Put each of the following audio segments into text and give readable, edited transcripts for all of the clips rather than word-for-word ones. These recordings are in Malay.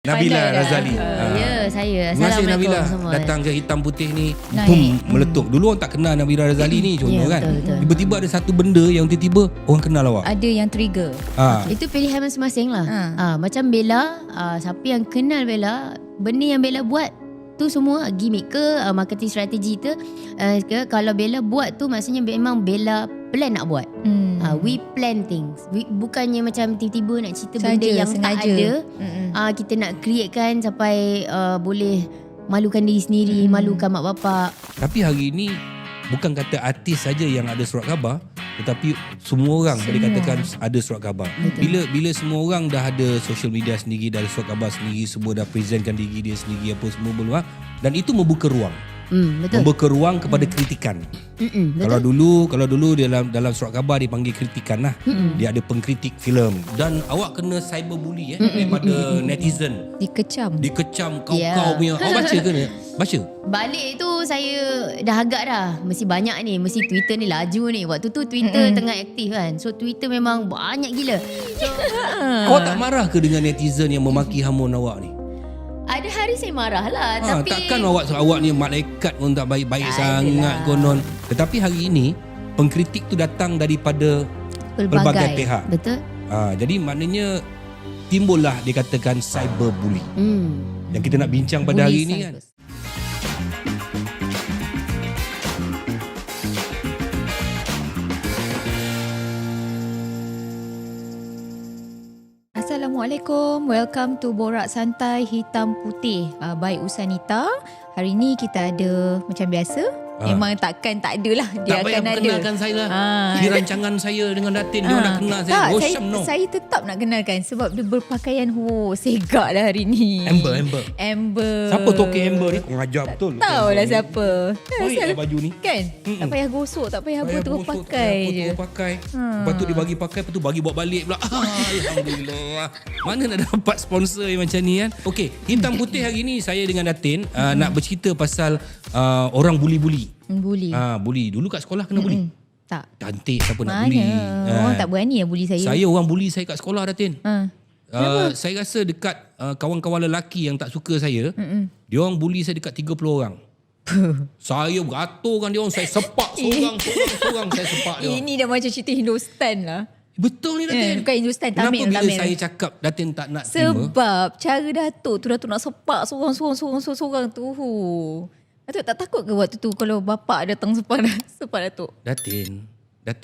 Nabila Razali. Ya, saya. Terima kasih Assalamualaikum Nabila semua. datang ke Hitam Putih ni. Naik. Meletup. Dulu orang tak kenal Nabila Razali ni contoh kan. betul. Tiba-tiba ada satu benda yang tiba-tiba orang kenal awak. Ada yang trigger. Itu pilihan masing-masing lah. Macam Bella, siapa yang kenal Bella, benda yang Bella buat tu semua gimmick ke, marketing strategi ke kalau Bella buat tu maksudnya memang Bella plan nak buat. We plan things. Bukannya macam tiba-tiba nak cerita benda yang sengaja. Tak ada. Kita nak create kan sampai boleh malukan diri sendiri, malukan mak bapak. Tapi hari ni bukan kata artis saja yang ada surat khabar, tetapi semua orang boleh katakan ada surat khabar. Bila semua orang dah ada social media sendiri, dah ada surat khabar sendiri, semua dah presentkan diri dia sendiri apa semua peluang, dan itu membuka ruang. Betul. Membuka ruang kepada kritikan. Betul. Kalau dulu dalam surat khabar dipanggil kritikan lah. Dia ada pengkritik filem dan awak kena cyberbully daripada netizen. Dikecam kau punya. Awak baca ke ni? Baca. Balik tu saya dah agak dah. Mesti banyak ni. Mesti Twitter ni laju ni. Waktu tu Twitter tengah aktif kan. So Twitter memang banyak gila. Awak tak marah ke dengan netizen yang memaki hamun awak ni? Ada hari saya marah lah. Tapi takkan awak ni malaikat pun tak baik-baik sangat konon. Tetapi hari ini pengkritik tu datang daripada pelbagai pihak. Betul. Jadi maknanya timbullah dikatakan cyberbully. Yang kita nak bincang pada hari ini kan. Assalamualaikum, welcome to Borak Santai Hitam Putih by Usanita. Hari ni kita ada macam biasa. Memang takkan tak adalah. Dia tak payah akan ada. perkenalkan saya lah. Ini rancangan saya dengan Datin. Dia nak kenal saya. Tak, saya tetap nak kenalkan sebab dia berpakaian segak dah hari ni. Amber. Siapa toke Amber ni? Ngajar betul. Tahu lah siapa. Baik lah baju ni. Kan? Tak payah gosok, tak payah apa, terus pakai je. Lepas tu dia bagi pakai, lepas tu bagi bawa balik pula. Alhamdulillah. Mana nak dapat sponsor yang macam ni kan? Okey, Hitam Putih hari ni saya dengan Datin nak bercerita pasal orang buli-buli. Buli. Dulu kat sekolah kena buli. Tak. Cantik siapa nak buli. Orang tak berani buli saya. Saya orang buli saya kat sekolah Datin. Saya rasa dekat kawan-kawan lelaki yang tak suka saya, dia orang buli saya dekat 30 orang. Saya beratur kan dia orang, saya sepak seorang saya sepak dia. Ini dah macam cerita Hindustan lah. Betul ni Datin. Bukan Hindustan, Tamil. Kenapa bila saya cakap Datin tak nak terima? Sebab cara Datuk nak sepak seorang tu. Datuk tak takut ke waktu tu kalau bapak datang sepak Datuk? Datin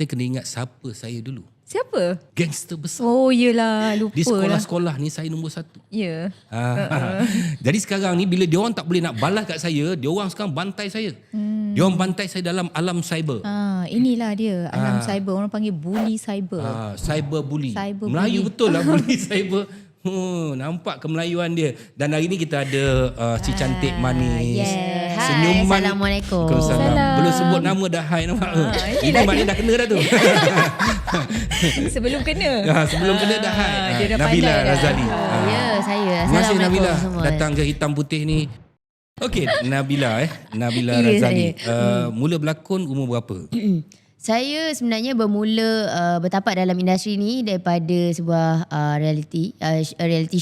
kena ingat siapa saya dulu. Siapa? Gangster besar. Oh yelah, lupa di lah. sekolah-sekolah ni saya nombor 1. Ya. Jadi sekarang ni bila diorang tak boleh nak balas kat saya, diorang sekarang bantai saya. Diorang bantai saya dalam alam cyber. Inilah dia alam cyber. Orang panggil bully cyber. Cyberbully. Cyberbully. Melayu betul lah bully cyber. Nampak kemelayuan dia. Dan hari ni kita ada si cantik manis. Hai, senyuman. Assalamualaikum. Waalaikumsalam. Belum sebut nama dah hai nampak. Ini maknanya dah kena dah tu. Sebelum kena. Sebelum kena dah hai. Dia dah Nabila pandai dah. Razali. Ya, saya. Terima kasih Nabila semua. datang ke Hitam Putih ni. Okey, Nabila Ya, Razali. Mula berlakon umur berapa? Saya sebenarnya bermula bertapak dalam industri ni daripada sebuah reality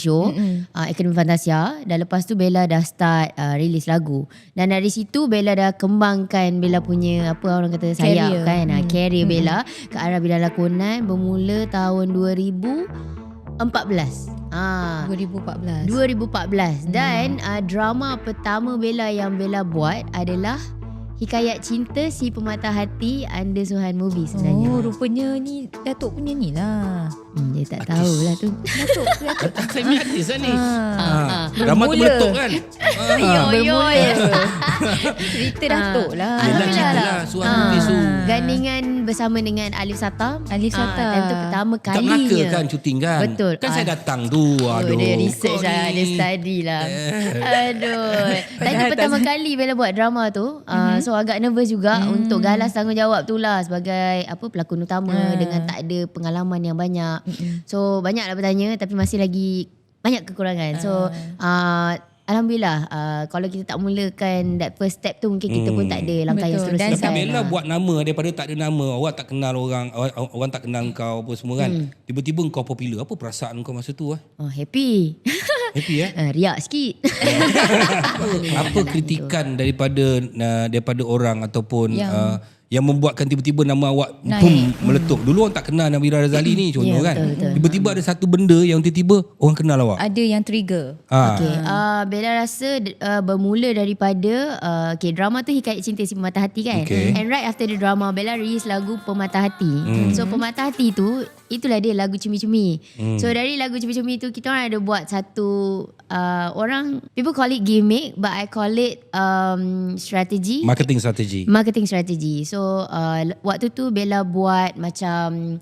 show, Akademi Fantasia. Dan lepas tu Bella dah start release lagu. Dan dari situ Bella dah kembangkan Bella punya apa orang kata sayap kan, career Bella ke arah bidang lakonan bermula tahun 2014. 2014 dan drama pertama Bella yang Bella buat adalah Hikayat Cinta Si Pemata Hati Under Suhan Movie sebenarnya. Oh, rupanya ni Datuk punya ni lah. Dia tak tahulah tu. Datuk. Saya ni artis lah ni. Drama tu meletup kan? Cerita Datuk lah. Yelah cerita lah Suhan Movie tu. Gandingan bersama dengan Alif Satam. Time tu pertama Kat kalinya. Melaka kan syuting kan? Betul. Kan saya datang tu. Aduh. Dia research lah. Dia study lah. Aduh. Time tu pertama kali Bella buat drama tu. So agak nervous juga untuk galas tanggungjawab tu lah sebagai pelakon utama dengan tak ada pengalaman yang banyak. So banyak lah bertanya tapi masih lagi banyak kekurangan. So Alhamdulillah kalau kita tak mulakan that first step tu mungkin kita pun tak ada langkah yang seterusnya. Tapi Bella buat nama daripada tak ada nama. Awak tak kenal orang tak kenal kau apa semua kan. Tiba-tiba kau popular. Apa perasaan kau masa tu? Happy. Happy ya? Riak sikit. Apa kritikan daripada orang ataupun yang membuatkan tiba-tiba nama awak meletup. Dulu orang tak kenal Nabila Razali ni contoh kan. Betul. Tiba-tiba ada satu benda yang tiba-tiba orang kenal awak. Ada yang trigger. Okay. Bella rasa bermula daripada drama tu Hikayat Cinta Si Pematah Hati kan. Okay. And right after the drama, Bella release lagu Pematah Hati. So Pematah Hati tu, itulah dia lagu Cumi-Cumi. So dari lagu Cumi-Cumi tu, kita orang ada buat satu people call it gimmick, but I call it strategy. Marketing strategi. So waktu tu Bella buat macam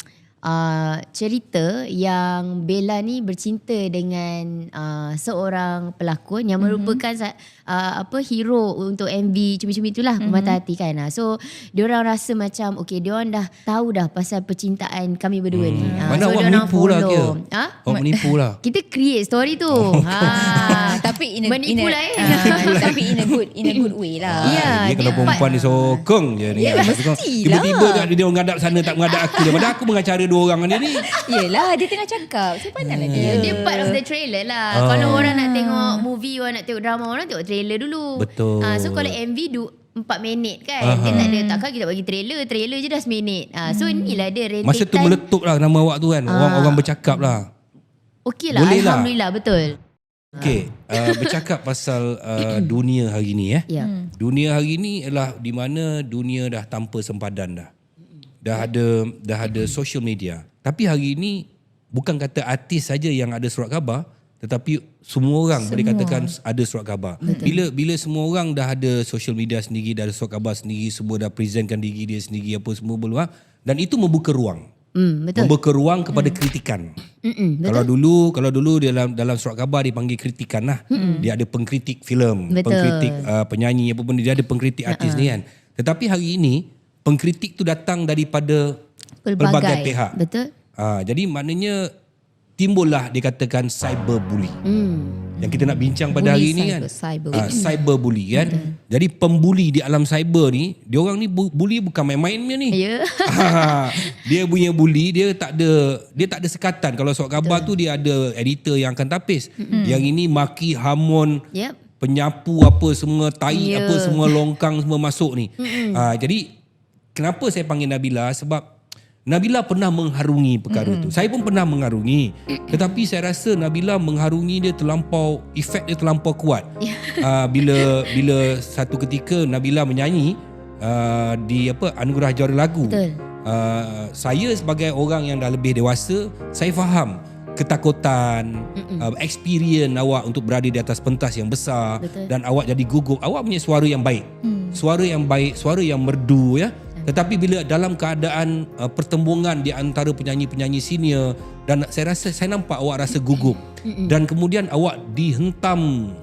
cerita yang Bella ni bercinta dengan seorang pelakon yang merupakan hero untuk MV Cumi-Cumi itulah, Pematah Hati kan. So diorang rasa macam diorang dah tahu dah pasal percintaan kami berdua ni. Mana so awak menipu lah kira. Awak menipu lah. Kita create story tu. Tapi menipu lah tapi in a good way lah. Dia kalau perempuan ni sokong je ni. Tiba-tiba dia menghadap sana tak menghadap aku. Daripada aku mengacara dua orang dia ni. Yelah, dia tengah cakap. Saya pandanglah dia. Dia part of the trailer lah. Kalau orang nak tengok movie, orang nak tengok drama, orang tengok trailer dulu. Betul. So kalau MV 4 minit kan. Dia tak ada, takkan kita bagi trailer je dah seminit. So inilah dia rentetan. Masa tu meletup lah nama awak tu kan. Orang bercakap lah. Okey lah, Alhamdulillah lah. Betul. Okey, bercakap pasal dunia hari ni Dunia hari ni ialah di mana dunia dah tanpa sempadan dah. Dah ada social media. Tapi hari ini bukan kata artis saja yang ada surat khabar, tetapi semua orang boleh katakan ada surat khabar. Bila semua orang dah ada social media sendiri, dah ada surat khabar sendiri, semua dah presentkan diri dia sendiri apa semua peluang, dan itu membuka ruang. Betul. Membuka ruang kepada kritikan. Kalau dulu dalam surat khabar dia panggil kritikan lah. Dia ada pengkritik filem, pengkritik penyanyi apa pun, dia ada pengkritik artis ni kan. Tetapi hari ini pengkritik tu datang daripada pelbagai pihak. Betul. Jadi maknanya timbullah dikatakan cyberbully. Yang kita nak bincang pada hari ini kan. Cyberbully kan. Jadi pembuli di alam cyber ni, diorang ni bully bukan main-main punya ni. Ya. Dia punya bully dia tak ada sekatan. Kalau surat khabar tu dia ada editor yang akan tapis. Yang ini maki, hamun, penyapu apa semua, tai apa semua, longkang semua masuk ni. Jadi kenapa saya panggil Nabila? Sebab Nabila pernah mengharungi perkara tu. Saya pun pernah mengharungi. Tetapi saya rasa Nabila mengharungi dia terlampau, efek dia terlampau kuat. Bila satu ketika Nabila menyanyi di Anugerah Juara Lagu. Betul. Saya sebagai orang yang dah lebih dewasa, saya faham ketakutan, experience awak untuk berada di atas pentas yang besar. Betul. Dan awak jadi gugup. Awak punya suara yang baik. Suara yang baik, suara yang merdu ya. Tetapi bila dalam keadaan pertembungan di antara penyanyi-penyanyi senior, dan saya nampak awak rasa gugup. Dan kemudian awak dihentam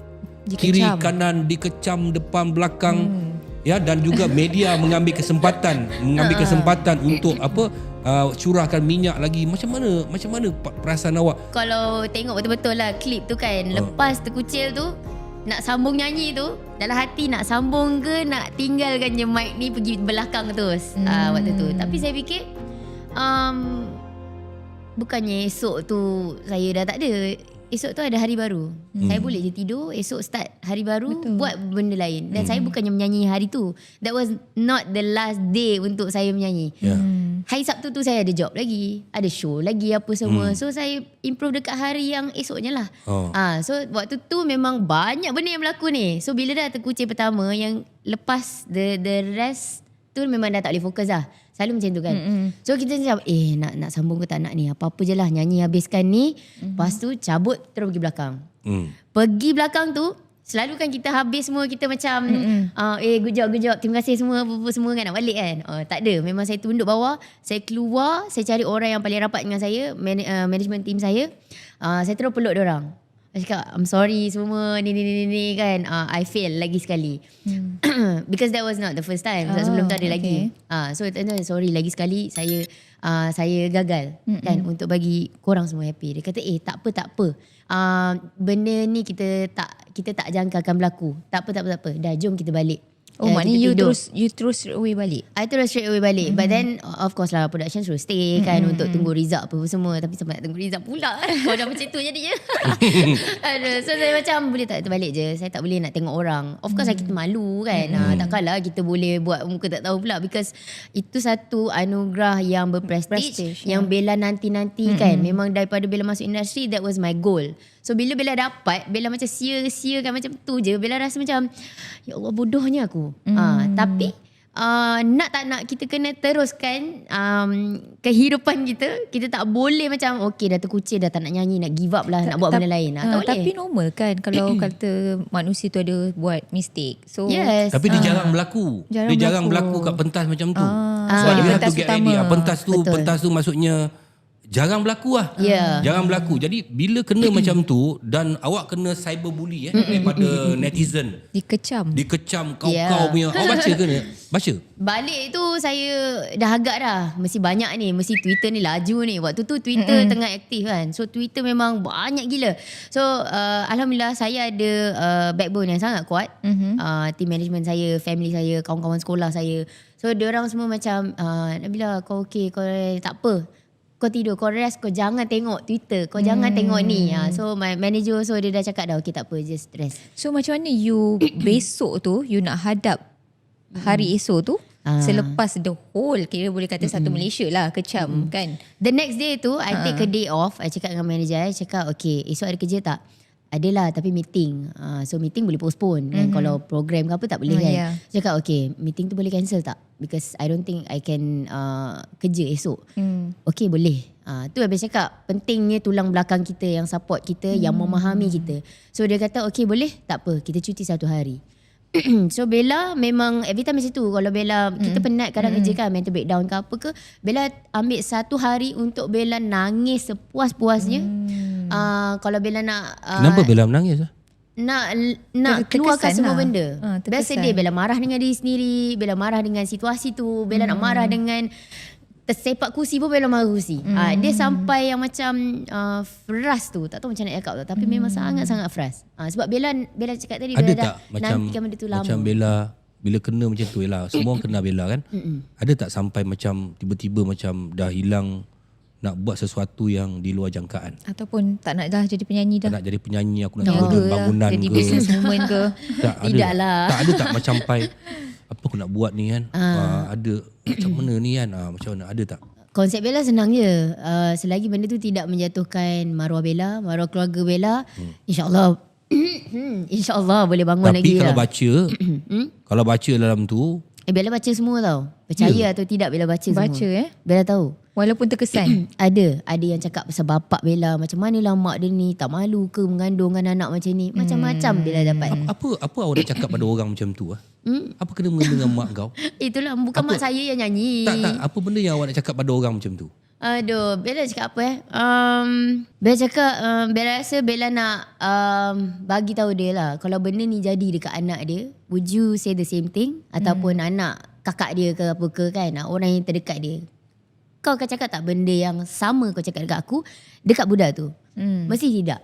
kiri kanan, dikecam depan belakang. Ya, dan juga media mengambil kesempatan untuk curahkan minyak lagi. Macam mana perasaan awak? Kalau tengok betul-betul lah klip tu kan, lepas terkucil tu, nak sambung nyanyi tu, dalam hati nak sambung ke nak tinggalkan je mic ni pergi belakang terus waktu tu. Tapi saya fikir bukannya esok tu saya dah tak ada. Esok tu ada hari baru. Saya boleh je tidur, esok start hari baru. Betul. Buat benda lain. Dan saya bukannya menyanyi hari tu. That was not the last day untuk saya menyanyi. Hari Sabtu tu saya ada job lagi, ada show lagi apa semua. So saya improve dekat hari yang esoknya lah. So waktu tu memang banyak benda yang berlaku ni. So bila dah terkucil pertama, yang lepas the rest tu memang dah tak boleh fokus lah. Selalu macam tu kan. So kita macam nak sambung ke tak nak ni, apa-apa je lah, nyanyi habiskan ni. Lepas tu cabut terus pergi belakang. Pergi belakang tu selalu kan kita habis semua, kita macam good job, terima kasih semua, apa-apa semua kan, nak balik kan. Tak ada, memang saya tunduk bawah. Saya keluar, saya cari orang yang paling rapat dengan saya, management team saya. Saya terus peluk diorang. Saya cakap I'm sorry semua ni kan. I fail lagi sekali. Because that was not the first time. Sebelum tu ada lagi. So sorry lagi sekali, saya gagal kan untuk bagi korang semua happy. Dia kata tak apa. Benda ni kita tak jangkakan berlaku. Tak apa. Dah jom kita balik. Maknanya kita tidur. you terus away balik. I terus straight away balik. But then of course lah, production suruh stay kan untuk tunggu result apa semua. Tapi sampai nak tunggu result pula. Kalau dah macam tu jadinya. Aduh, so saya macam boleh tak terbalik je. Saya tak boleh nak tengok orang. Of course lah kita malu kan. Takkanlah kita boleh buat muka tak tahu pula. Because itu satu anugerah yang berprestige. Yang Bella nanti-nanti kan. Memang daripada Bella masuk industri, that was my goal. So bila Bella dapat, Bella macam sia-sia kan macam tu je. Bella rasa macam, ya Allah bodohnya aku. Tapi nak tak nak kita kena teruskan kehidupan kita. Kita tak boleh macam okay dah terkucir, dah tak nak nyanyi, nak give up lah, nak buat benda lain. Tak boleh. Tapi normal kan kalau kata manusia tu ada buat mistake. So Yes. Tapi dia jarang berlaku. Dia jarang berlaku kat pentas macam tu. Sebab dia pentas tu get ready. Betul. Pentas tu maksudnya jarang berlaku lah. Jarang berlaku. Jadi bila kena macam tu dan awak kena cyberbully daripada netizen. Dikecam kau punya. Awak baca ke ni? Baca. Balik tu saya dah agak dah. Mesti banyak ni. Mesti Twitter ni laju ni. Waktu tu Twitter tengah aktif kan. So Twitter memang banyak gila. So Alhamdulillah saya ada backbone yang sangat kuat. Team management saya, family saya, kawan-kawan sekolah saya. So diorang semua macam Nabila kau okay, kau tak apa. Kau tidur, kau rest, kau jangan tengok Twitter, kau jangan tengok ni. So my manager so dia dah cakap dah okay tak apa, just rest. So macam mana you besok tu you nak hadap hari esok tu selepas the whole kira boleh kata satu Malaysia lah kecam kan. The next day tu I take a day off. I cakap dengan manager, I cakap okay esok ada kerja tak? Adalah tapi meeting. So meeting boleh postpone kan. Kalau program ke apa tak boleh kan. Cakap okay meeting tu boleh cancel tak? Because I don't think I can kerja esok. Okay boleh. Tu habis cakap pentingnya tulang belakang kita yang support kita, yang memahami kita. So dia kata okay boleh, tak apa kita cuti satu hari. So Bella memang every time macam tu. Kalau Bella kita penat kadang kerja kan, mental breakdown ke apa ke, Bella ambil satu hari untuk Bella nangis sepuas-puasnya. Kalau Bella nak Kenapa Bella menangis? Nak keluarkan semua benda. Biasa terkesan. dia Bella marah dengan diri sendiri, Bella marah dengan situasi tu, Bella nak marah dengan tersepak kursi pun Bella marah kursi. Dia sampai yang macam frust tu. Tak tahu macam nak cakap tu. Tapi memang sangat-sangat frust. Sebab Bella cakap tadi Ada Bella tak dah macam nantikan benda tu lama. Macam Bella bila kena macam tu lah, semua orang kenal Bella kan. Ada tak sampai macam tiba-tiba macam dah hilang nak buat sesuatu yang di luar jangkaan? Ataupun tak nak dah jadi penyanyi dah. Tak nak jadi penyanyi, aku nak Niaga turun lah, bangunan jadi ke. businesswoman ke. Tak ada. Tidak lah. Tak ada tak macam sampai apa aku nak buat ni kan. Ada macam mana ni kan. Macam mana ada tak? Konsep Bella senang je. Selagi benda tu tidak menjatuhkan maruah Bella, maruah keluarga Bella, insyaAllah insyaAllah boleh bangun lagi. Tapi kalau lah. baca kalau baca dalam tu Bella baca semua tau. Percaya atau tidak Bella baca semua. Baca Bella tahu. Walaupun terkesan. Ada yang cakap pasal bapak Bella, macam manalah mak dia ni, tak malu ke mengandung anak macam ni. Macam-macam Bella dapat. apa awak nak cakap pada orang macam tu? Apa kena mengena dengan mak kau? Itulah bukan mak saya yang nyanyi. Tak, apa benda yang awak nak cakap pada orang macam tu? Aduh, Bella cakap apa Bella cakap Bella rasa Bella nak bagi tahu dia lah, kalau benda ni jadi dekat anak dia, would you say the same thing? Ataupun anak kakak dia ke apa ke kan, orang yang terdekat dia, kau akan cakap tak benda yang sama kau cakap dekat aku dekat budak tu? Mesti tidak.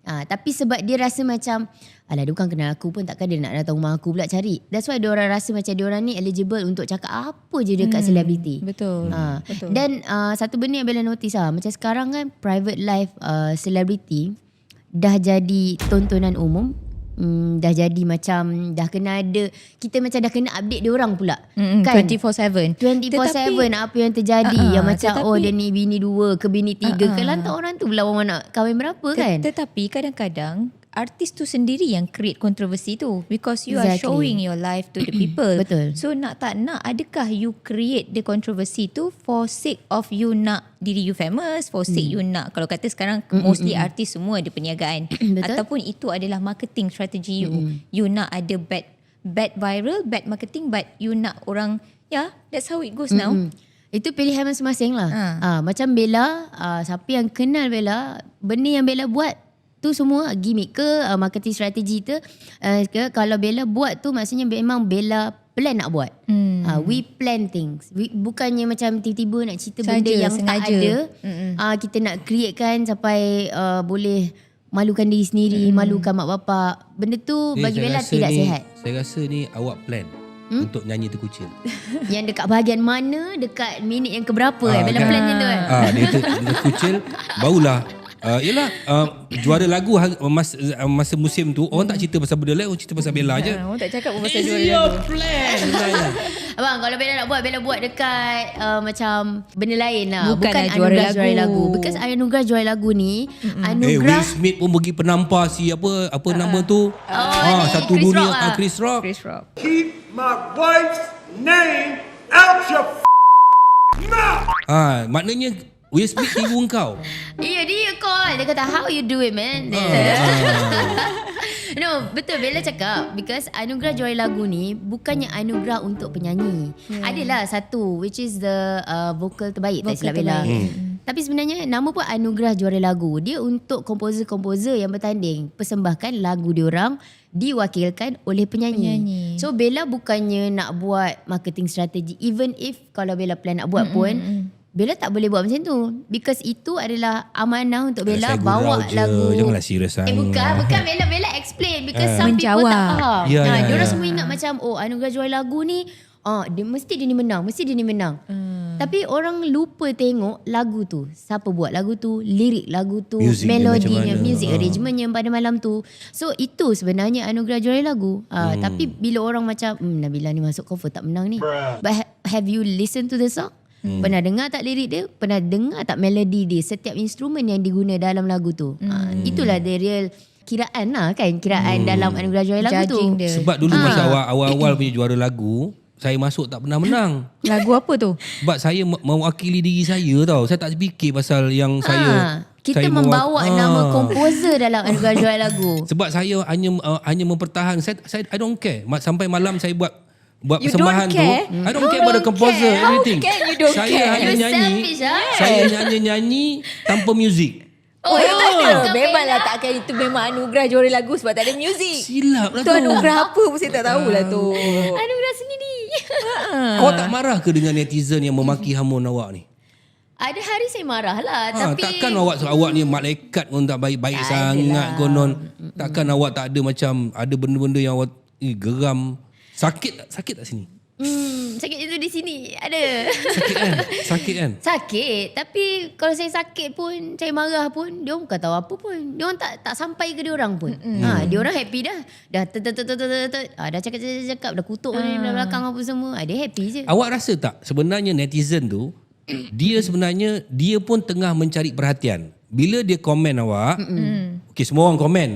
Tapi sebab dia rasa macam alah dia bukan kenal aku pun, takkan dia nak datang rumah aku pula cari. That's why diorang rasa macam diorang ni eligible untuk cakap apa je dekat selebriti. Betul. Betul. Dan satu benda yang Bella notice macam sekarang kan private life selebriti dah jadi tontonan umum. Dah jadi macam dah kena ada, kita macam dah kena update diorang pula kan 24/7 apa yang terjadi, yang macam tetapi, dia ni bini 2 ke bini 3 ke, lantak orang tu pula orang nak kahwin berapa kan. Tetapi kadang-kadang artis tu sendiri yang create kontroversi tu, because you are showing your life to the people. Betul. So nak tak nak, adakah you create the kontroversi tu for sake of you nak diri you famous, for sake you nak, kalau kata sekarang mostly artis semua ada perniagaan, ataupun itu adalah marketing strategi you. You nak ada bad viral, bad marketing, but you nak orang, that's how it goes now. Itu pilihan masing-masing lah. Macam Bella, siapa yang kenal Bella, benda yang Bella buat tu semua gimmick ke, marketing strategi tu ke, kalau Bella buat tu maksudnya memang Bella plan nak buat. We plan things. Bukannya macam tiba-tiba nak cerita benda yang sengaja tak ada. Kita nak create kan sampai boleh malukan diri sendiri, malukan mak bapak. Benda tu bagi Bella tidak sihat. Saya rasa ni awak plan. untuk nyanyi terkucil? Yang dekat bahagian mana, dekat minit yang keberapa Bella kan? plan macam tu kan? Dia terkucil, barulah yelah juara lagu masa musim tu orang tak cerita pasal benda lain, orang cerita pasal Bella je. Orang tak cakap pun pasal It's juara your lagu. plan sebenarnya. Abang, kalau Bella nak buat, Bella buat dekat macam benda lain lah. Bukanlah Bukan juara anugerah lagu. Because anugerah juara lagu ni, Will anugerah Smith pun pergi penampar si apa nama tu? ni, Satu Chris dunia Rock lah. Chris Rock. Chris Rock. Keep my wife's name out your mouth. Maknanya Will Smith tiru kau. Iya, dia call. Dia kata, how you do it, man? No, betul Bella cakap. Because anugerah juara lagu ni bukannya anugerah untuk penyanyi. Adalah satu, which is the vocal terbaik, tak silap Bella. Tapi sebenarnya nama pun anugerah juara lagu. Dia untuk komposer-komposer yang bertanding persembahkan lagu diorang diwakilkan oleh penyanyi. So Bella bukannya nak buat marketing strategi. Even if kalau Bella plan nak buat pun, Bella tak boleh buat macam tu. Because itu adalah amanah untuk Bella Saya bawa gurau je. lagu. Janganlah serius sangat. Bukan Bella explain. Because some people Menjawab. tak faham. Ya. Diorang semua ingat macam, anugerah juara lagu ni, dia mesti dia ni menang. Tapi orang lupa tengok lagu tu, siapa buat lagu tu, lirik lagu tu, Music dia melodinya, macam mana. music arrangementnya pada malam tu. So itu sebenarnya anugerah juara lagu. Tapi bila orang macam Nabila ni masuk cover tak menang ni. But have you listened to the song? Pernah dengar tak lirik dia? Pernah dengar tak melodi dia? Setiap instrumen yang diguna dalam lagu tu. Itulah the real kiraan lah kan. Kiraan dalam anugerah juara lagu tu. Judging dia. Sebab dulu masa awal-awal punya juara lagu, saya masuk tak pernah menang. Lagu apa tu? Sebab saya mewakili diri saya tau. Saya tak fikir pasal yang Kita saya membawa nama komposer dalam anugerah juara lagu. Sebab saya hanya mempertahan. Saya I don't care. Sampai malam saya buat You persembahan don't tu. care? I don't care about the composer, How everything. can you don't Saya care? hanya You nyanyi. selfish, ah? Saya hanya nyanyi tanpa muzik. Tak ada. Memanglah takkan itu memang anugerah juara lagu sebab tak ada muzik. Silap lah Tu tu. anugerah apa pun saya tak tahulah tu. Anugerah sendiri. Awak tak marah ke dengan netizen yang memaki hamun awak ni? Ada hari saya marah lah. Tapi Takkan awak ni malaikat pun tak baik-baik sangat konon. Takkan awak tak ada macam ada benda-benda yang awak geram. Sakit tak sini? sakit itu di sini. Ada. Sakit kan? Sakit. Tapi kalau saya sakit pun, saya marah pun, dia orang bukan tahu apa pun. Dia orang tak sampai ke dia orang pun. Dia orang happy dah. Dah dah cakap dah kutuk ni dalam belakang apa semua. Dia happy je. Awak rasa tak sebenarnya netizen tu dia sebenarnya dia pun tengah mencari perhatian. Bila dia komen awak, okey semua orang komen.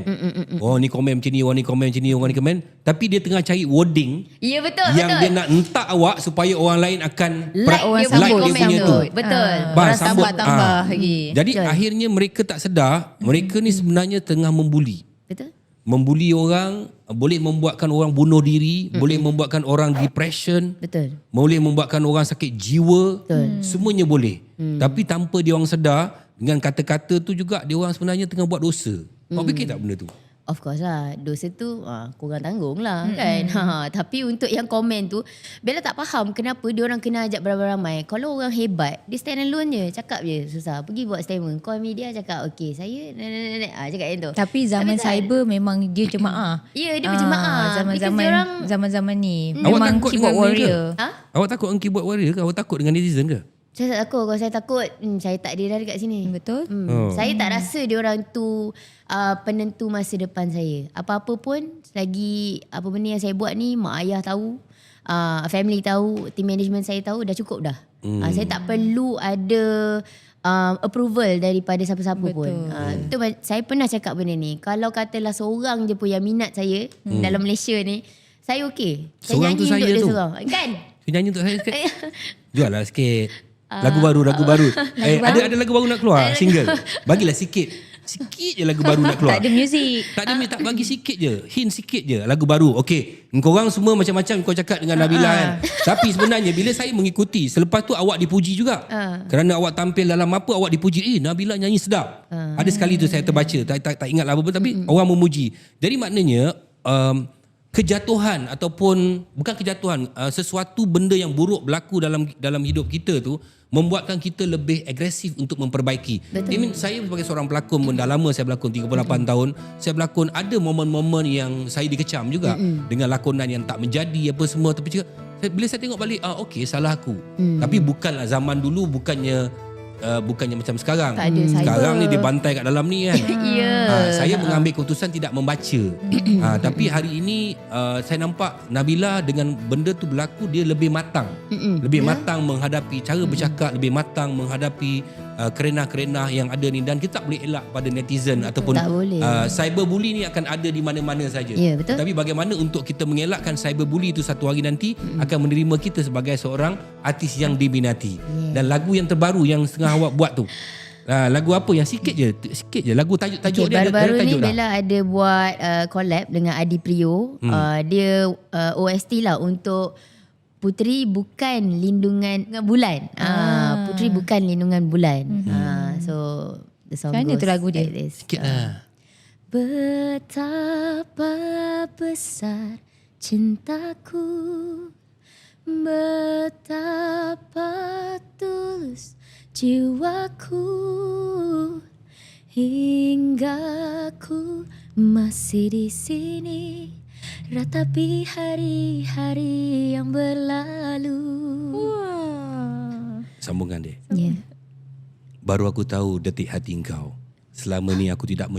Oh ni komen macam ni, orang ni komen macam ni, orang ni komen. Tapi dia tengah cari wording Ya betul. yang dia nak hentak awak supaya orang lain akan Like dia like punya dia punya komen tu. Betul. Orang sambut. tambah lagi. Jadi Betul. akhirnya mereka tak sedar, mereka ni sebenarnya tengah membuli. Betul. Membuli orang, boleh membuatkan orang bunuh diri, boleh membuatkan orang depression, Betul. boleh membuatkan orang sakit jiwa. Betul. Semuanya boleh. Tapi tanpa dia orang sedar, dengan kata-kata tu juga dia orang sebenarnya tengah buat dosa. Kau fikir tak benda tu? Of course lah. Dosa tu korang tanggung lah kan. Tapi untuk yang komen tu, Bella tak faham kenapa dia orang kena ajak beramai-ramai. Kalau orang hebat, dia stand alone je. Cakap je susah. Pergi buat statement. Call media cakap, okay saya cakap yang tu. Tapi zaman tak. cyber memang dia jemaah. Ya, dia berjemaah. Because dia orang, Zaman-zaman ni Awak memang takut keyboard dengan ni ke? warrior. Awak takut dengan keyboard warrior ke? Awak takut dengan netizen ke? saya tak takut. Kalau saya takut, saya tak ada dah dekat sini. Betul? Saya tak rasa dia orang tu penentu masa depan saya. Apa-apa pun, selagi apa benda yang saya buat ni, mak ayah tahu, family tahu, team management saya tahu, dah cukup dah. Saya tak perlu ada approval daripada siapa-siapa pun. Itu saya pernah cakap benda ni. Kalau katalah seorang je pun yang minat saya dalam Malaysia ni, saya okey. Saya Seorang nyanyi tu saya untuk dia tu? seorang. Kan? Kau nyanyi untuk saya sikit. Jual lah sikit. Lagu baru. Ada lagu baru nak keluar, single. Bagilah sikit. Sikit je lagu baru nak keluar. Tak ada muzik. Tak bagi sikit je. Hint sikit je lagu baru. Okey. Korang semua macam-macam kau cakap dengan Nabila kan. Tapi sebenarnya bila saya mengikuti, selepas tu awak dipuji juga. Kerana awak tampil dalam apa, awak dipuji. Nabila nyanyi sedap. Ada sekali tu saya terbaca. Tak ingat lah apa-apa. Tapi orang memuji. Jadi maknanya kejatuhan ataupun bukan kejatuhan, sesuatu benda yang buruk berlaku dalam hidup kita tu membuatkan kita lebih agresif untuk memperbaiki. Saya sebagai seorang pelakon, dah lama saya berlakon 38 tahun, saya berlakon ada momen-momen yang saya dikecam juga dengan lakonan yang tak menjadi apa semua, tapi juga bila saya tengok balik, okey, salah aku. Tapi bukanlah zaman dulu bukannya macam sekarang. Sekarang ni dia bantai kat dalam ni kan. Saya mengambil keputusan tidak membaca. Tapi hari ini saya nampak Nabila dengan benda tu berlaku, dia lebih matang. Lebih matang menghadapi cara bercakap, lebih matang menghadapi kerenah-kerenah yang ada ni, dan kita tak boleh elak pada netizen ataupun cyberbully ni akan ada di mana-mana saja. Tapi bagaimana untuk kita mengelakkan cyberbully itu satu hari nanti akan menerima kita sebagai seorang artis yang diminati. Dan lagu yang terbaru yang setengah awak buat tu, lagu apa yang sikit je lagu tajuk dia baru-baru ni tajuk Bella ada buat collab dengan Adi Prio. Dia OST lah untuk Puteri Bukan Lindungan Bulan. Puteri Bukan Lindungan Bulan. So the song Mana goes tu lagu dia? like this. sikit lah. Betapa besar cintaku, betapa tulus jiwaku, hingga ku masih di sini ratapi hari-hari yang berlalu. Sambungan dia. Baru aku tahu detik hati engkau. Selama ni aku tidak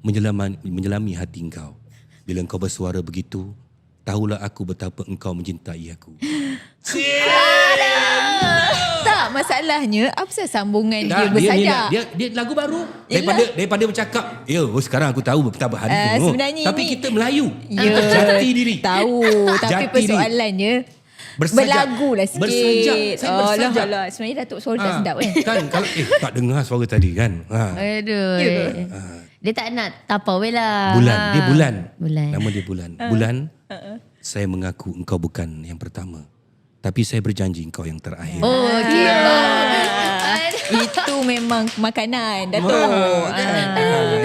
menyelami hati engkau. Bila engkau bersuara begitu, tahulah aku betapa engkau mencintai aku. Tak, masalahnya apa sebab sambungan dia bersajar? Dia lagu baru. Daripada bercakap, sekarang aku tahu betapa hariku. Tapi kita Melayu. Kita jati diri. Tahu, tapi persoalannya berlagu lah sikit. Saya bersajak. Alah, sebenarnya Datuk suara tak sedap kan? Kan kalau tak dengar suara tadi kan. Aduh. Dia tak nak tapau lah. Bulan. Dia Bulan. Bulan. Nama dia Bulan. Bulan. Saya mengaku engkau bukan yang pertama, tapi saya berjanji engkau yang terakhir. Okey. Itu memang makanan Datuk.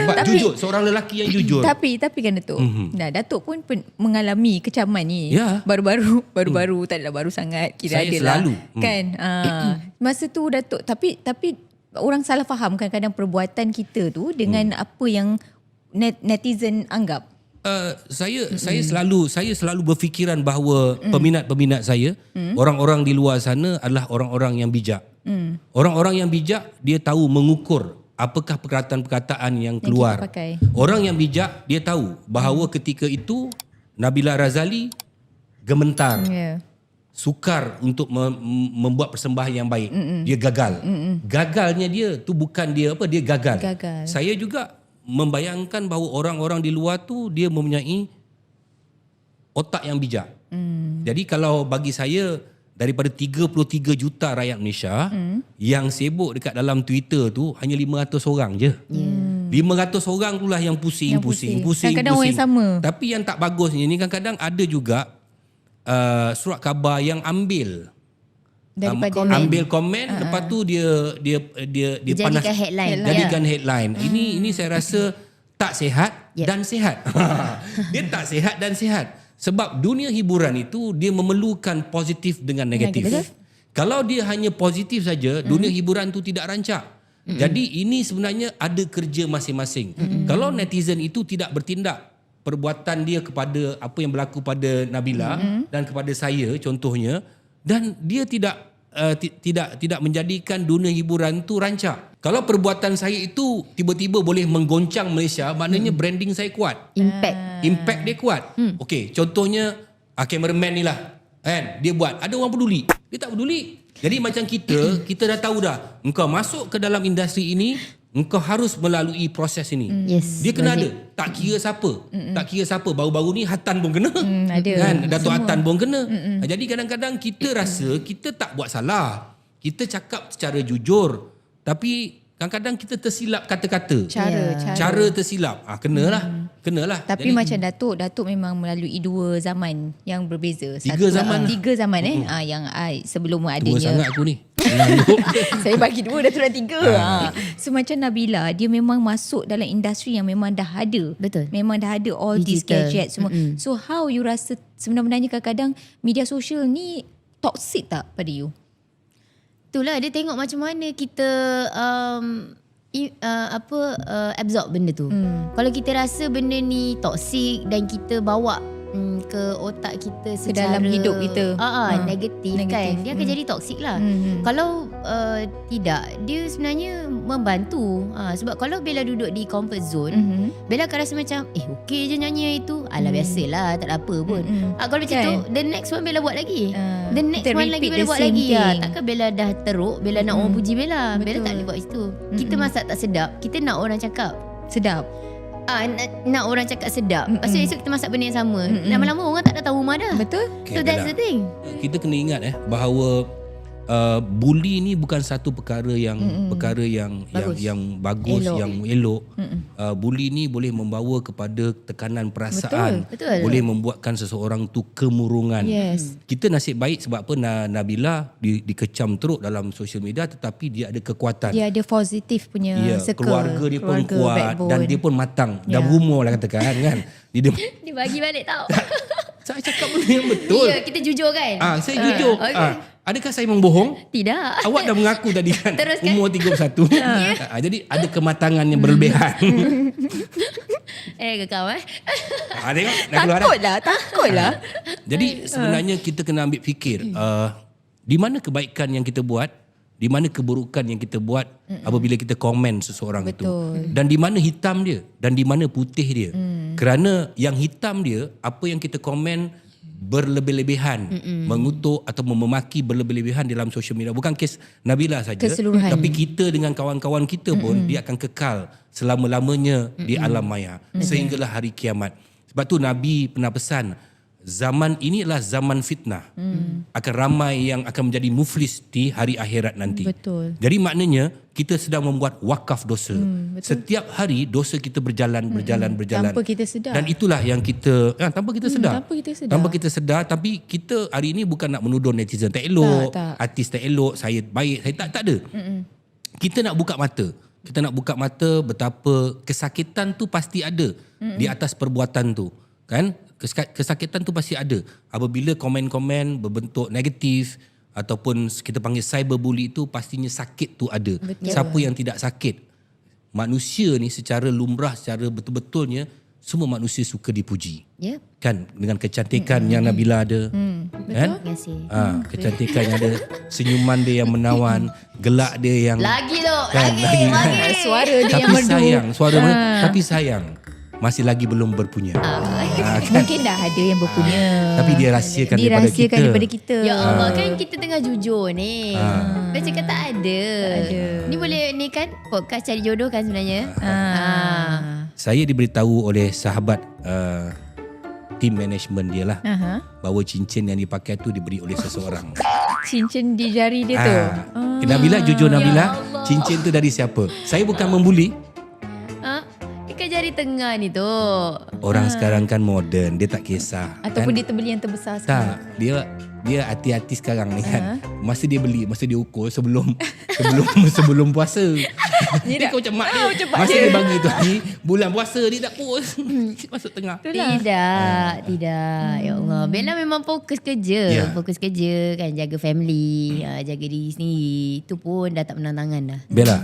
Tapi jujur, seorang lelaki yang jujur. Tapi kan Datuk, Datuk pun mengalami kecaman ni. Ya. Baru-baru tak adalah baru sangat, kira saya adalah. selalu. Kan? Masa tu Datuk, tapi orang salah faham kadang-kadang perbuatan kita tu dengan apa yang netizen anggap. Saya selalu berfikiran bahawa peminat-peminat saya, orang-orang di luar sana adalah orang-orang yang bijak. Orang-orang yang bijak, dia tahu mengukur apakah perkataan-perkataan yang keluar. Orang yang bijak, dia tahu bahawa ketika itu Nabila Razali gementar. Sukar untuk membuat persembahan yang baik. Dia gagal. Gagalnya dia tu bukan dia gagal. Saya juga membayangkan bahawa orang-orang di luar tu dia mempunyai otak yang bijak. Jadi kalau bagi saya, daripada 33 juta rakyat Malaysia yang sibuk dekat dalam Twitter tu hanya 500 orang je. 500 orang itulah yang pusing. Kadang-kadang orang yang sama. Tapi yang tak bagusnya ni kadang-kadang ada juga surat khabar yang ambil komen, lepas tu dia panas, jadikan headline. Jadikan headline. Ini saya rasa tak sihat dan sihat. Dia tak sihat dan sihat. Sebab dunia hiburan itu dia memerlukan positif dengan negatif. Kalau dia hanya positif saja, dunia hiburan tu tidak rancak. Jadi ini sebenarnya ada kerja masing-masing. Kalau netizen itu tidak bertindak, perbuatan dia kepada apa yang berlaku pada Nabila dan kepada saya contohnya, dan dia tidak menjadikan dunia hiburan tu rancak. Kalau perbuatan saya itu tiba-tiba boleh menggoncang Malaysia, maknanya branding saya kuat. Impact dia kuat. Okey, contohnya cameraman ni lah. Kan? Dia buat, ada orang peduli. Dia tak peduli. Jadi macam kita dah tahu dah, engkau masuk ke dalam industri ini, engkau harus melalui proses ini. Dia kena ada. Tak kira siapa. Baru-baru ni Hatan pun kena. Kan? Datuk Hatan pun kena. Jadi kadang-kadang kita rasa kita tak buat salah. Kita cakap secara jujur. Tapi kadang-kadang kita tersilap kata-kata. Cara tersilap. Kenalah. Tapi jadi, macam Datuk memang melalui 2 zaman yang berbeza. 3 zaman. 3 zaman yang sebelum adanya. Tua sangat aku ni. Saya bagi 2 dah turun 3. So macam Nabila, dia memang masuk dalam industri yang memang dah ada. Betul. Memang dah ada all these Digital. gadgets semua. So how you rasa sebenarnya kadang-kadang media sosial ni toxic tak pada you? Itulah dia tengok macam mana kita absorb benda tu. Kalau kita rasa benda ni toksik dan kita bawa ke otak kita secara dalam hidup kita. Negatif kan, Negatif. dia akan jadi toksik lah. Kalau tidak, dia sebenarnya membantu. Sebab kalau Bella duduk di comfort zone, Bella akan rasa macam okey je nyanyi yang itu, alah biasalah, tak ada apa pun. Kalau macam tu, the next one Bella buat lagi, the next kita one lagi repeat Bella the buat same lagi. thing. Takkan Bella dah teruk, Bella nak orang puji Bella. Bella Betul. tak boleh buat itu. Kita masak tak sedap, kita nak orang cakap Sedap. nak orang cakap sedap. Lepas tu esok kita masak benda yang sama. Lama-lama orang tak datang rumah dah. Betul? So that's the thing. Kita kena ingat bahawa bully ni bukan satu perkara yang Bagus. yang bagus, Elok. yang elok. Bully ni boleh membawa kepada tekanan perasaan, Betul. boleh membuatkan seseorang tu kemurungan. Yes. Kita nasib baik sebab apa Nabila dikecam teruk dalam social media, tetapi dia ada kekuatan. Dia ada positif punya circle. Keluarga dia pun kuat, backbone. dan dia pun matang, dah berumur lah katakan kan. Dia Dia bagi balik tau. saya cakap benda yang betul. Ya, kita jujur kan. Saya jujur. Okay. Adakah saya membohong? Tidak. Awak dah mengaku tadi kan Teruskan. umur 31. Jadi ada kematangan yang berlebihan. Kekau Tengok dah keluar dah. Takutlah. Jadi sebenarnya kita kena ambil fikir di mana kebaikan yang kita buat, di mana keburukan yang kita buat apabila kita komen seseorang itu. Dan di mana hitam dia dan di mana putih dia. Kerana yang hitam dia, apa yang kita komen berlebih-lebihan, mengutuk atau memaki berlebih-lebihan dalam social media. Bukan kes Nabila saja, Keseluruhan. tapi kita dengan kawan-kawan kita pun dia akan kekal selama-lamanya di alam maya sehinggalah hari kiamat. Sebab tu Nabi pernah pesan, zaman inilah zaman fitnah. Akan ramai yang akan menjadi muflis di hari akhirat nanti. Betul. Jadi maknanya kita sedang membuat wakaf dosa. Setiap hari dosa kita berjalan. Tanpa kita sedar. Dan itulah yang kita tanpa kita sedar. Tanpa kita sedar. Tapi kita hari ini bukan nak menuduh netizen tak elok, Tak. artis tak elok, saya baik, saya tak ada. Kita nak buka mata. Kita nak buka mata betapa kesakitan tu pasti ada di atas perbuatan tu. Kan? Kesakitan tu pasti ada. Apabila komen-komen berbentuk negatif ataupun kita panggil cyberbully itu, pastinya sakit tu ada. Siapa yang tidak sakit? Manusia ni secara lumrah, secara betul-betulnya semua manusia suka dipuji. Ya. Kan, dengan kecantikan yang Nabila ada. Kan? Terima kasih. Kecantikan yang ada, senyuman dia yang menawan, gelak dia yang Lagi tu. Kan, Lagi. Suara dia yang tapi merdu. sayang, suara tapi sayang masih lagi belum berpunya. Kan? Mungkin dah ada yang berpunya. Tapi dia rahsiakan daripada kita. Ya Allah, kan kita tengah jujur ni. Dia cakap tak ada. Ni boleh ni kan podcast cari jodoh kan sebenarnya. Saya diberitahu oleh sahabat team management dia lah, bahawa cincin yang dipakai tu diberi oleh seseorang. Cincin di jari dia tu. Nabila, jujur Nabila, Allah. cincin tu dari siapa? Saya bukan membuli. Dekat jari tengah ni tu. Orang sekarang kan moden, dia tak kisah. Ataupun kan? dia terbeli yang terbesar Tak, dia hati-hati sekarang ni kan. Masa dia beli, masa dia ukur sebelum puasa. Dia kau macam mak dia. Masa dia bagi tu hari bulan puasa dia tak post. Masuk tengah. Tidak. Ya Allah. Bella memang fokus kerja. Ya. Fokus kerja kan, jaga family, jaga diri sendiri. Itu pun dah tak menang-tangan dah. Bella,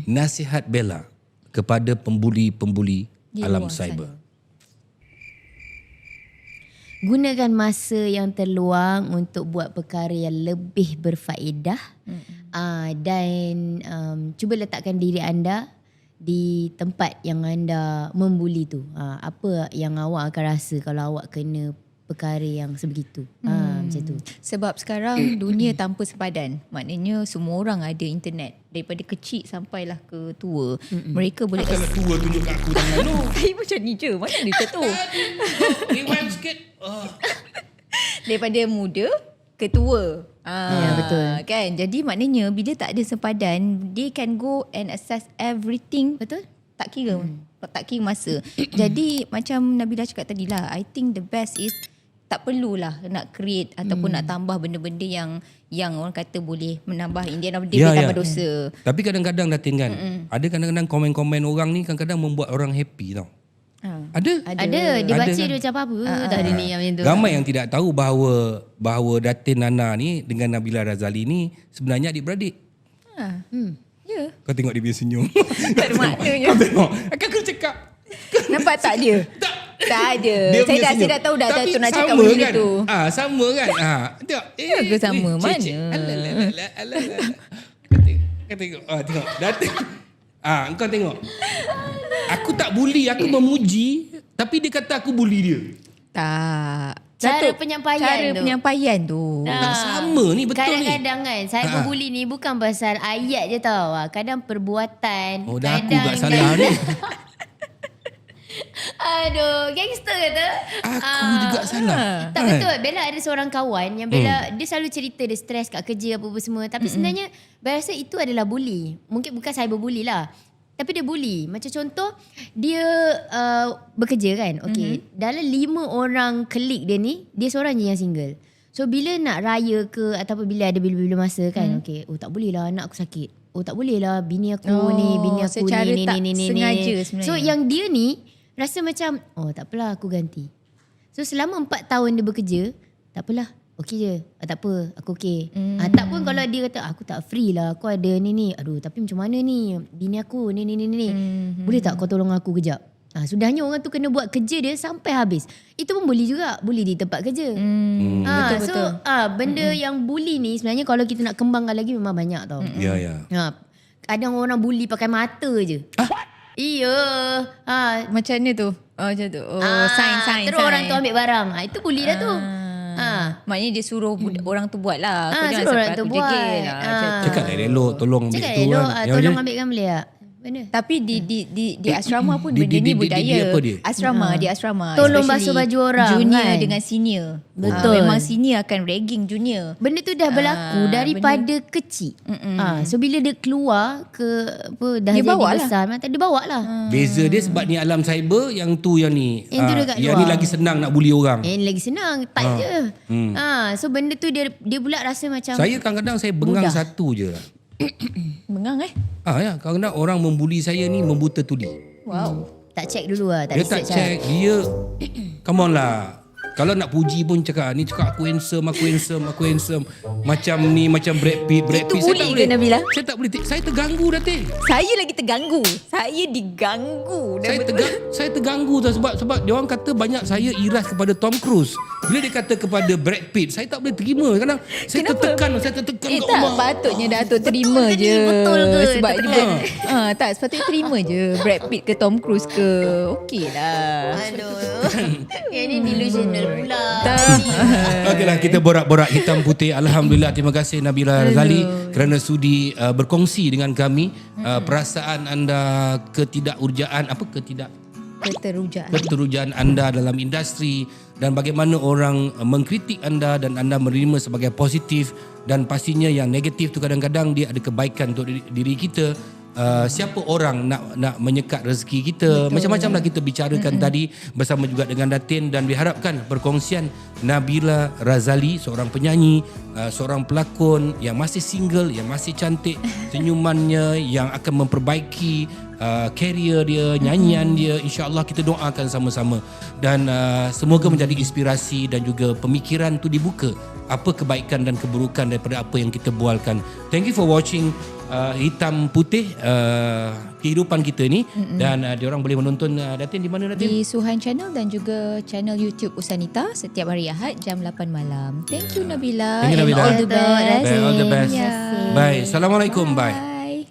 nasihat Bella kepada pembuli-pembuli Di alam luar cyber. Gunakan masa yang terluang untuk buat perkara yang lebih berfaedah. Dan cuba letakkan diri anda di tempat yang anda membuli tu. Apa yang awak akan rasa kalau awak kena perkara yang sebegitu. Macam tu. Sebab sekarang dunia tanpa sepadan. Maknanya semua orang ada internet. Daripada kecil sampailah ke tua. Mereka boleh Tua tunjuk kat aku tangan tu. Saya macam ni je. Mana dia macam tu? Rewind sikit. Daripada muda ke tua. Ya, betul. Kan? Jadi maknanya bila tak ada sempadan, they can go and access everything. Betul? Tak kira. Tak kira masa. Jadi macam Nabila cakap tadi lah, I think the best is tak perlulah nak create ataupun nak tambah benda-benda yang orang kata boleh menambah dia tambah dosa. Tapi kadang-kadang Datin kan, ada kadang-kadang komen-komen orang ni kadang-kadang membuat orang happy tau. Ada. Dia baca kan? dia macam apa tak ada ni yang macam tu. Ramai yang tidak tahu bahawa Datin Nana ni dengan Nabila Razali ni sebenarnya adik-beradik. Ya. Kau tengok dia punya senyum. Tak ada maknanya. Kau tengok. Akan aku cakap. Nampak tak dia? Tak ada. Dia Saya punya senyum. dah tahu dah Tapi tu nak cakap sama benda kan? tu. Sama kan? Tengok. ke sama? Mana? Kau tengok. Tengok. Datin. Kau tengok. Aku tak bully, aku memuji. Tapi dia kata aku bully dia. Tak. Cara penyampaian tu. Tak sama ni, betul ni. Kadang-kadang kan saya berbuli ni bukan pasal ayat je tau. Kadang perbuatan. Oh, dah aku kadang kat salah ni. Aduh, gangster kata. Aku juga salah. Tak betul. Bella ada seorang kawan yang Bella dia selalu cerita dia stres kat kerja apa-apa semua. Tapi sebenarnya Bella rasa itu adalah bully. Mungkin bukan cyberbully lah. Tapi dia bully. Macam contoh dia bekerja kan. Okay. Dalam 5 orang klik dia ni, dia seorang je yang single. So bila nak raya ke ataupun bila ada bila-bila masa kan. Okay. Oh tak boleh lah anak aku sakit. Oh tak boleh lah bini aku ni, bini aku secara ni, tak ni. sengaja sebenarnya. So yang dia ni rasa macam tak apalah aku ganti. So selama 4 tahun dia bekerja, tak apalah. Okey je. Tak apa, aku okey. Tak pun kalau dia kata aku tak free lah, aku ada ni. Aduh, tapi macam mana ni? Bini aku ni. Boleh tak kau tolong aku kejap? Sudahnya orang tu kena buat kerja dia sampai habis. Itu pun bully juga, bully di tempat kerja. Betul-betul. So benda yang bully ni sebenarnya kalau kita nak kembangkan lagi memang banyak tau. Ya. Kadang orang bully pakai mata je. Iya. Macam mana tu? Macam tu. Sign. Terus orang tu ambil barang. Itu bully dah tu. Maknanya dia suruh orang tu buat lah. Kau jangan suruh sampai orang tu aku buat. degil lah. Cakap elok, tolong ambil Cakap tu elok, kan. tolong ambilkan boleh tak? Mana? Tapi di asrama pun Di- benda di- ni di- budaya. di apa dia? Asrama, di asrama. Tolong Especially basuh baju orang, junior kan? dengan senior. Betul. Memang senior akan ragging junior. Benda tu dah berlaku daripada kecil. So bila dia keluar ke dah Dia jadi bawa lah. besar, dia bawa lah. Beza dia sebab ni alam cyber, yang tu yang ni. Yang tu dekat yang luar. ni lagi senang nak bully orang. Yang lagi senang, type je. So benda tu dia pula rasa macam Saya kadang-kadang saya bengang mudah. satu je. Bengang Ya, kadang-kadang orang membuli saya ni membuta tuli. Wow. tak check dulu lah. Tak Dia tak research check, dia come on lah. Kalau nak puji pun cakap aku handsome. Macam ni, macam Brad Pitt. Itu Saya bully tak ke, boleh. Nabila? Saya tak boleh. Saya terganggu Datin. Saya lagi terganggu. Saya diganggu. Saya terganggu tau sebab dia orang kata banyak saya iras kepada Tom Cruise. Bila dia kata kepada Brad Pitt, saya tak boleh terima. Kadang saya tertekan kat tak, rumah. patutnya Datuk terima Betul ke je. ni? Betul ke? Sebab Tak dia tak, sepatutnya terima je. Brad Pitt ke Tom Cruise ke. Okey lah. Aduh. Yang ni delusional pula. Okeylah, kita borak-borak hitam putih. Alhamdulillah, terima kasih Nabila Razali kerana sudi berkongsi dengan kami perasaan anda, keterujaan anda dalam industri dan bagaimana orang mengkritik anda dan anda menerima sebagai positif, dan pastinya yang negatif tu kadang-kadang dia ada kebaikan untuk diri kita. Siapa orang nak menyekat rezeki kita. Macam-macam lah kita bicarakan tadi bersama juga dengan Datin, dan diharapkan perkongsian Nabila Razali, seorang penyanyi, seorang pelakon yang masih single, yang masih cantik senyumannya, yang akan memperbaiki career dia, nyanyian dia. InsyaAllah kita doakan sama-sama, dan semoga menjadi inspirasi dan juga pemikiran tu dibuka apa kebaikan dan keburukan daripada apa yang kita bualkan. Thank you for watching Hitam Putih, kehidupan kita ni. Dan diorang boleh menonton Datin di mana Datin? Di Suhan Channel dan juga channel YouTube Usanita setiap hari Ahad jam 8 malam. Thank you Nabila. Thank you, Nabila. And all the best. All the best. Yeah. Bye. Assalamualaikum. Bye. Bye.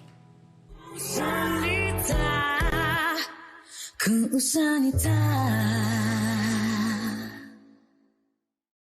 Ku Usanita